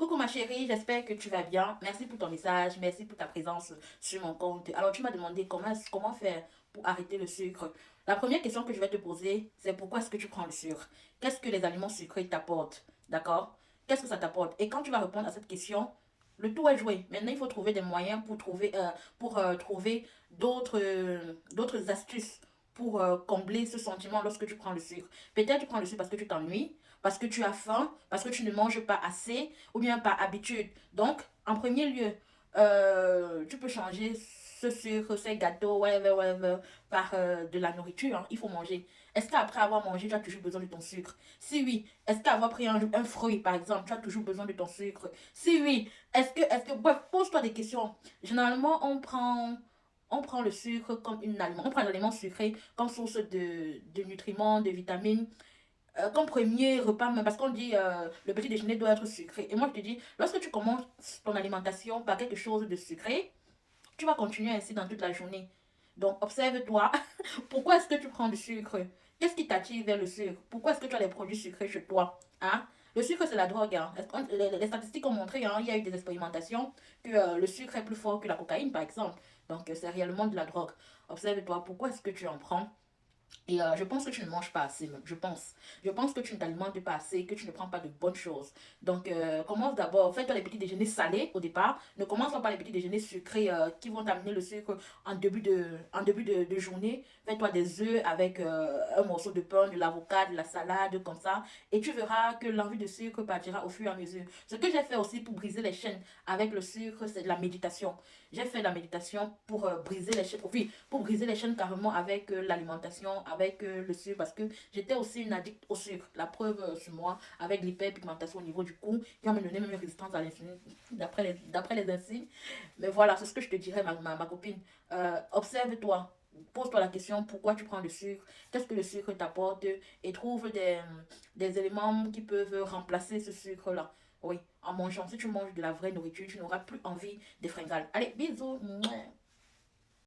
Coucou ma chérie, j'espère que tu vas bien. Merci pour ton message, merci pour ta présence sur mon compte. Alors tu m'as demandé comment faire pour arrêter le sucre. La première question que je vais te poser, c'est pourquoi est-ce que tu prends le sucre? Qu'est-ce que les aliments sucrés t'apportent? D'accord? Qu'est-ce que ça t'apporte? Et quand tu vas répondre à cette question, le tout est joué. Maintenant, il faut trouver des moyens pour trouver d'autres astuces pour combler ce sentiment lorsque tu prends le sucre. Peut-être tu prends le sucre parce que tu t'ennuies, parce que tu as faim, parce que tu ne manges pas assez ou bien par habitude. Donc, en premier lieu, tu peux changer ce sucre, ces gâteaux, whatever, whatever, par de la nourriture. Hein. Il faut manger. Est-ce qu'après avoir mangé, tu as toujours besoin de ton sucre? Si oui, est-ce qu'avoir pris un fruit, par exemple, tu as toujours besoin de ton sucre? Si oui, bref, pose-toi des questions. Généralement, on prend le sucre comme un aliment. On prend l'aliment sucré comme source de nutriments, de vitamines, comme premier repas, parce qu'on dit le petit déjeuner doit être sucré. Et moi, je te dis, lorsque tu commences ton alimentation par quelque chose de sucré, tu vas continuer ainsi dans toute la journée. Donc, observe-toi. Pourquoi est-ce que tu prends du sucre? Qu'est-ce qui t'attire vers le sucre? Pourquoi est-ce que tu as des produits sucrés chez toi? Hein? Le sucre, c'est la drogue. Hein. Les statistiques ont montré, hein, il y a eu des expérimentations, que le sucre est plus fort que la cocaïne, par exemple. Donc, c'est réellement de la drogue. Observe-toi. Pourquoi est-ce que tu en prends? Et je pense que tu ne manges pas assez, même. Je pense. Je pense que tu ne t'alimentes pas assez, que tu ne prends pas de bonnes choses. Donc, commence d'abord. Fais-toi les petits déjeuners salés au départ. Ne commence pas par les petits déjeuners sucrés qui vont t'amener le sucre en début de journée. Fais-toi des œufs avec un morceau de pain, de l'avocat, de la salade, comme ça. Et tu verras que l'envie de sucre partira au fur et à mesure. Ce que j'ai fait aussi pour briser les chaînes avec le sucre, c'est de la méditation. J'ai fait la méditation pour briser les chaînes. Oui, pour briser les chaînes carrément avec l'alimentation, avec le sucre, parce que j'étais aussi une addict au sucre. La preuve sur moi, avec l'hyperpigmentation au niveau du cou, qui a me donné même une résistance à l'insuline, d'après les insignes. Mais voilà, c'est ce que je te dirais, ma copine. Observe-toi. Pose-toi la question, pourquoi tu prends le sucre? Qu'est-ce que le sucre t'apporte? Et trouve des éléments qui peuvent remplacer ce sucre-là. Oui, en mangeant. Si tu manges de la vraie nourriture, tu n'auras plus envie des fringales. Allez, bisous. Mouah.